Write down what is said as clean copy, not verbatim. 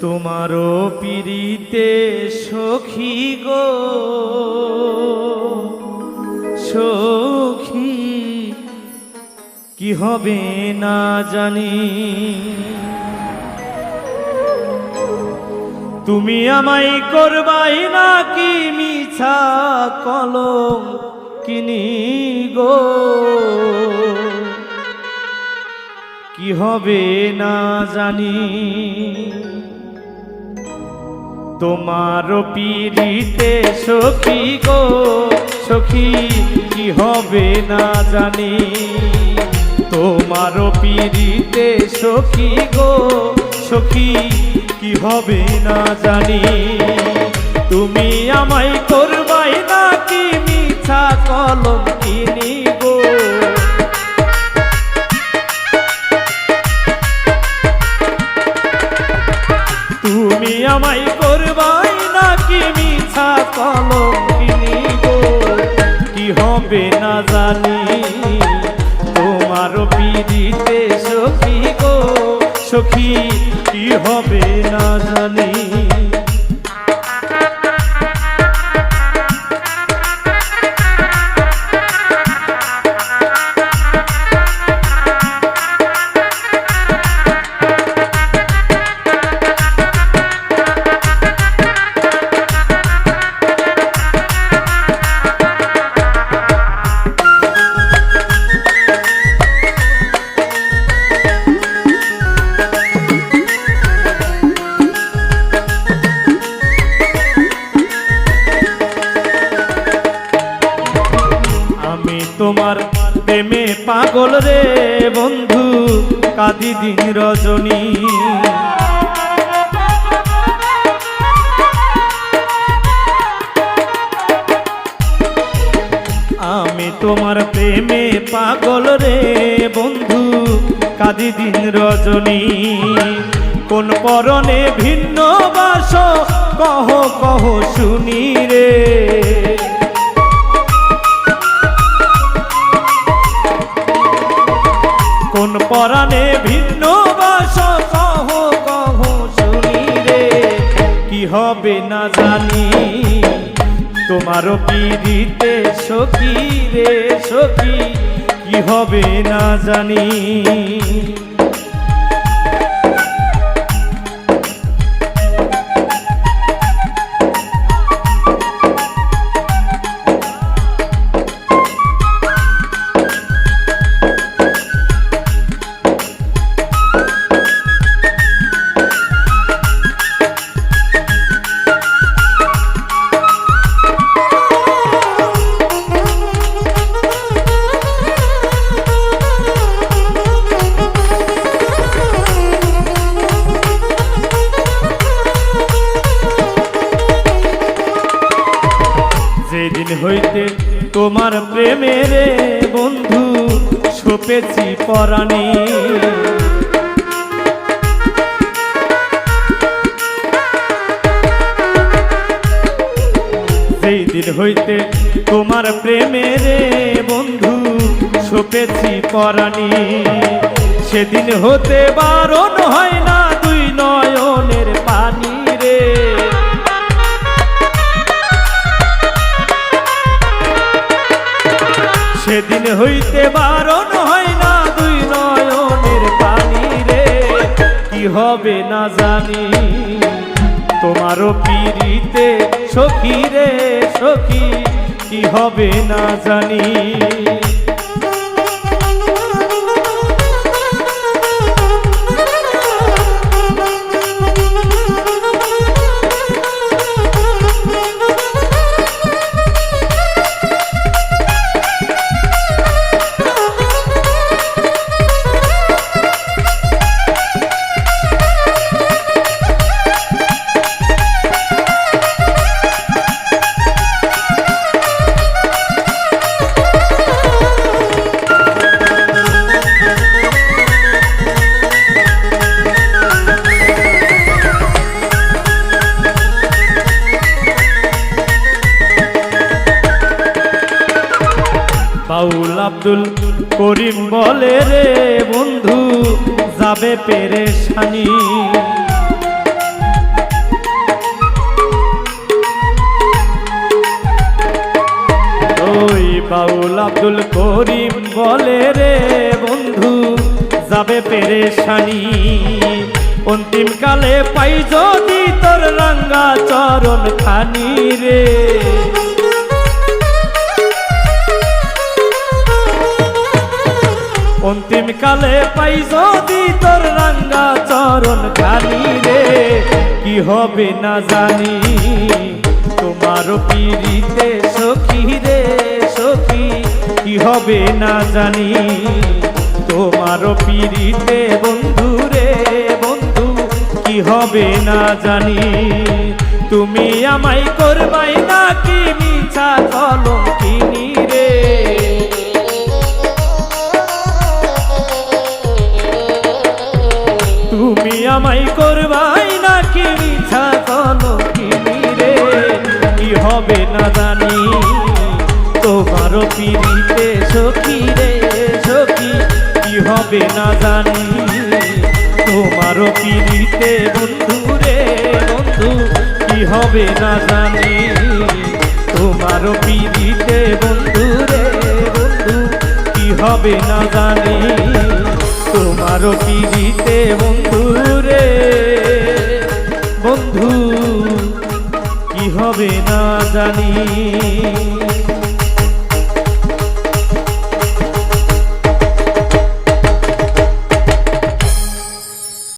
তোমারও পিরিতে সখী গো সখী কি হবে না জানি। তুমি আমায় করবাই নাকি মিছা কলম কিনি গো কি হবে না জানি। তোমার পিরিতে সখী গো সখী কি হবে না জানি। তোমার পিরিতে সখী গো সখী কি হবে না জানি। তুমি আমায় করবাই নাকি মিছা কলম কিনি গো তুমি আমায় করবাই নাকি মিছা কলম কিনি গো কি হবে না জানি। তোমার পিরিতে সখী গো সখী কি হবে না জানি। তোমার প্রেমে পাগল রে বন্ধু কাঁদি দিন রজনী। আমি তোমার প্রেমে পাগল রে বন্ধু কাঁদি দিন রজনী। কোন পরনে ভিন্ন বাস কহ কহ শুনি রে। কোন পরাণে ভিন্ন বাস কহ কহ শুনি রে কি হবে না জানি। তোমার পিরিতে সখী রে সখী কি হবে না জানি। যেদিন হইতে তোমার প্রেমের বন্ধু সপেছি পরাণী। যেদিন হইতে তোমার প্রেমের বন্ধু সপেছি পরাণী। সেদিন হতে বারণ হয় না দুই নয়নের পানি রে। সেদিন হইতে বারণ হয় না দুই নয়নের পানি রে কি হবে না জানি। তোমার পিরিতে সখী রে সখী কি হবে না জানি। বাউল আব্দুল করিম বলে রে বন্ধু যাবে পেরেশানি। বাউল আব্দুল করিম বলে রে বন্ধু যাবে পেরেশানি, অন্তিম কালে পাই যদি তোর রাঙ্গা চরণ খানি রে। অন্তিম কালে পাই যদি তোর রাঙ্গা চরণ খানি রে, কি হবে না জানি তোমার পিরিতে সখী রে সখী, কি হবে না জানি তোমার পিরিতে বন্ধু রে বন্ধু, কি হবে না জানি। তুমি আমায় করবাই নাকি মিছা কলঙ্কিনী রে, তুমি আমায় করবাই নাকি মিছা কলঙ্কিনী রে, কি হবে না জানি তোমার পিরিতে সখী রে সখী, কি হবে না জানি তোমার পিরিতে বন্ধু রে বন্ধু, কি হবে না জানি তোমার পিরিতে বন্ধু রে বন্ধু, কি হবে না জানি তোমার পিরিতে বন্ধু রে বন্ধু, কি হবে না জানি।